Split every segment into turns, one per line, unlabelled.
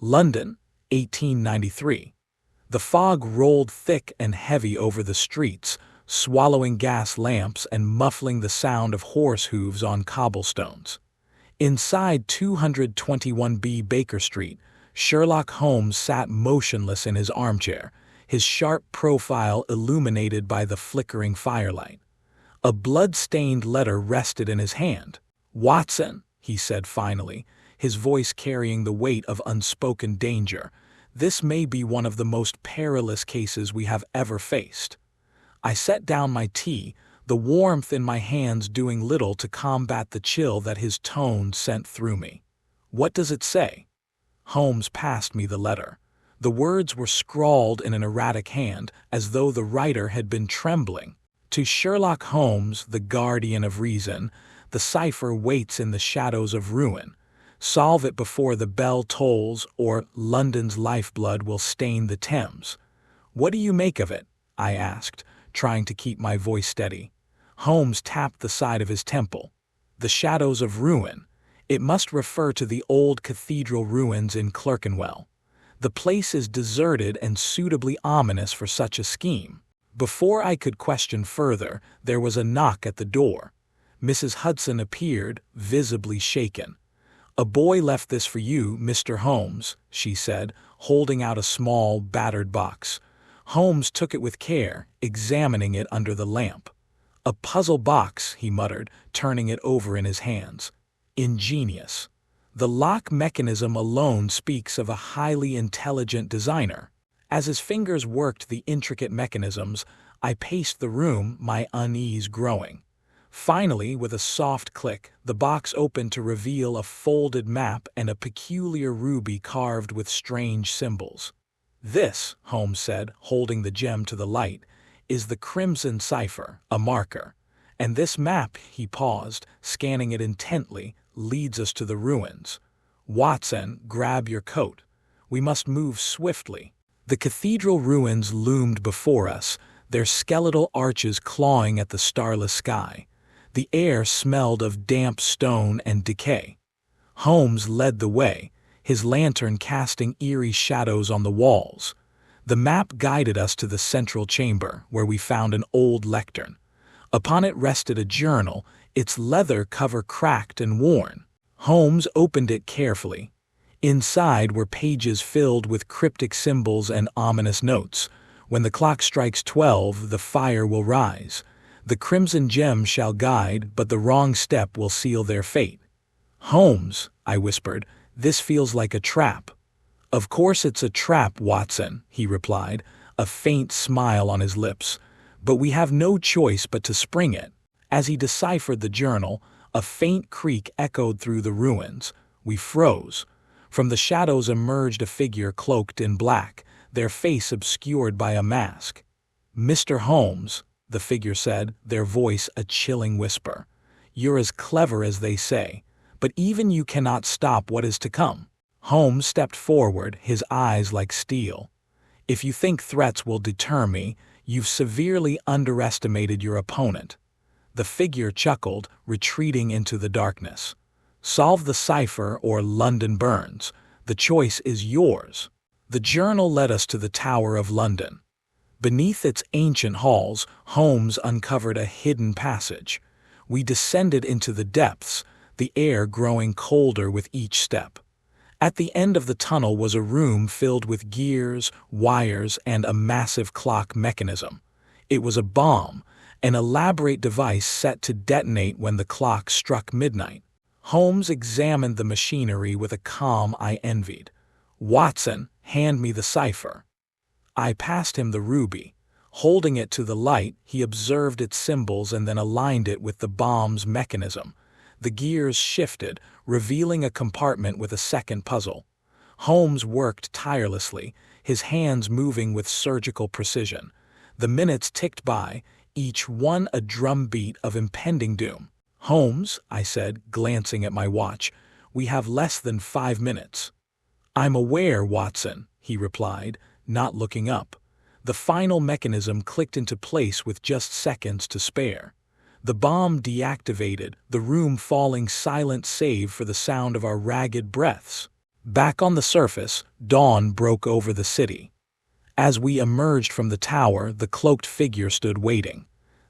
London, 1893. The fog rolled thick and heavy over the streets, swallowing gas lamps and muffling the sound of horse hooves on cobblestones. Inside 221B Baker Street, Sherlock Holmes sat motionless in his armchair, his sharp profile illuminated by the flickering firelight. A blood-stained letter rested in his hand. "Watson," he said finally, his voice carrying the weight of unspoken danger, "this may be one of the most perilous cases we have ever faced." I set down my tea, the warmth in my hands doing little to combat the chill that his tone sent through me. "What does it say?" Holmes passed me the letter. The words were scrawled in an erratic hand, as though the writer had been trembling. "To Sherlock Holmes, the guardian of reason, the cipher waits in the shadows of ruin. Solve it before the bell tolls, or London's lifeblood will stain the Thames." "What do you make of it?" I asked, trying to keep my voice steady. Holmes tapped the side of his temple. "The shadows of ruin. It must refer to the old cathedral ruins in Clerkenwell. The place is deserted and suitably ominous for such a scheme." Before I could question further, there was a knock at the door. Mrs. Hudson appeared, visibly shaken. "A boy left this for you, Mr. Holmes," she said, holding out a small, battered box. Holmes took it with care, examining it under the lamp. "A puzzle box," he muttered, turning it over in his hands. "Ingenious. The lock mechanism alone speaks of a highly intelligent designer." As his fingers worked the intricate mechanisms, I paced the room, my unease growing. Finally, with a soft click, the box opened to reveal a folded map and a peculiar ruby carved with strange symbols. "This," Holmes said, holding the gem to the light, "is the Crimson Cipher, a marker. And this map," he paused, scanning it intently, "leads us to the ruins. Watson, grab your coat. We must move swiftly." The cathedral ruins loomed before us, their skeletal arches clawing at the starless sky. The air smelled of damp stone and decay. Holmes led the way, his lantern casting eerie shadows on the walls. The map guided us to the central chamber, where we found an old lectern. Upon it rested a journal, its leather cover cracked and worn. Holmes opened it carefully. Inside were pages filled with cryptic symbols and ominous notes. "When the clock strikes 12, the fire will rise. The crimson gem shall guide, but the wrong step will seal their fate." "Holmes," I whispered, "this feels like a trap." "Of course it's a trap, Watson," he replied, a faint smile on his lips. "But we have no choice but to spring it." As he deciphered the journal, a faint creak echoed through the ruins. We froze. From the shadows emerged a figure cloaked in black, their face obscured by a mask. "Mr. Holmes," the figure said, their voice a chilling whisper, "you're as clever as they say, but even you cannot stop what is to come." Holmes stepped forward, his eyes like steel. "If you think threats will deter me, you've severely underestimated your opponent." The figure chuckled, retreating into the darkness. "Solve the cipher or London burns. The choice is yours." The journal led us to the Tower of London. Beneath its ancient halls, Holmes uncovered a hidden passage. We descended into the depths, the air growing colder with each step. At the end of the tunnel was a room filled with gears, wires, and a massive clock mechanism. It was a bomb, an elaborate device set to detonate when the clock struck midnight. Holmes examined the machinery with a calm I envied. "Watson, hand me the cipher." I passed him the ruby. Holding it to the light, he observed its symbols and then aligned it with the bomb's mechanism. The gears shifted, revealing a compartment with a second puzzle. Holmes worked tirelessly, his hands moving with surgical precision. The minutes ticked by, each one a drumbeat of impending doom. "Holmes," I said, glancing at my watch, "we have less than 5 minutes." "I'm aware, Watson," he replied, not looking up. The final mechanism clicked into place with just seconds to spare. The bomb deactivated, the room falling silent save for the sound of our ragged breaths. Back on the surface, dawn broke over the city. As we emerged from the tower, the cloaked figure stood waiting.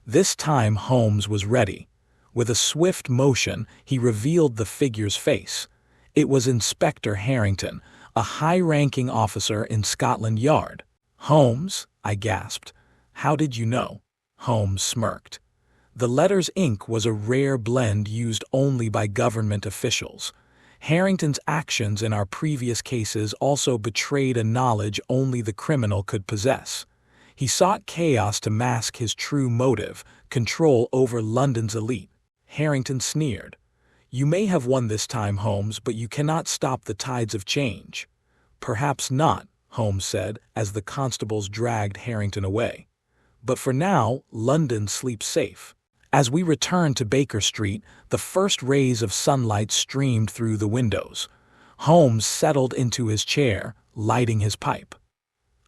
This time Holmes was ready. With a swift motion, he revealed the figure's face. It was Inspector Harrington, a high-ranking officer in Scotland Yard. "Holmes," I gasped. "How did you know?" Holmes smirked. The letter's ink was a rare blend used only by government officials. Harrington's actions in our previous cases also betrayed a knowledge only the criminal could possess. He sought chaos to mask his true motive, control over London's elite. Harrington sneered. "You may have won this time, Holmes, but you cannot stop the tides of change." "Perhaps not," Holmes said, as the constables dragged Harrington away. "But for now, London sleeps safe." As we returned to Baker Street, the first rays of sunlight streamed through the windows. Holmes settled into his chair, lighting his pipe.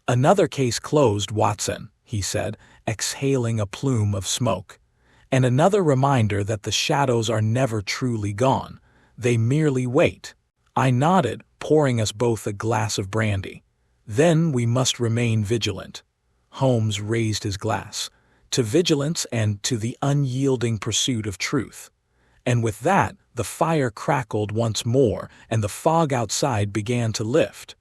"Another case closed, Watson," he said, exhaling a plume of smoke. "And another reminder that the shadows are never truly gone. They merely wait." I nodded, pouring us both a glass of brandy. "Then we must remain vigilant." Holmes raised his glass. "To vigilance and to the unyielding pursuit of truth." And with that, the fire crackled once more, and the fog outside began to lift.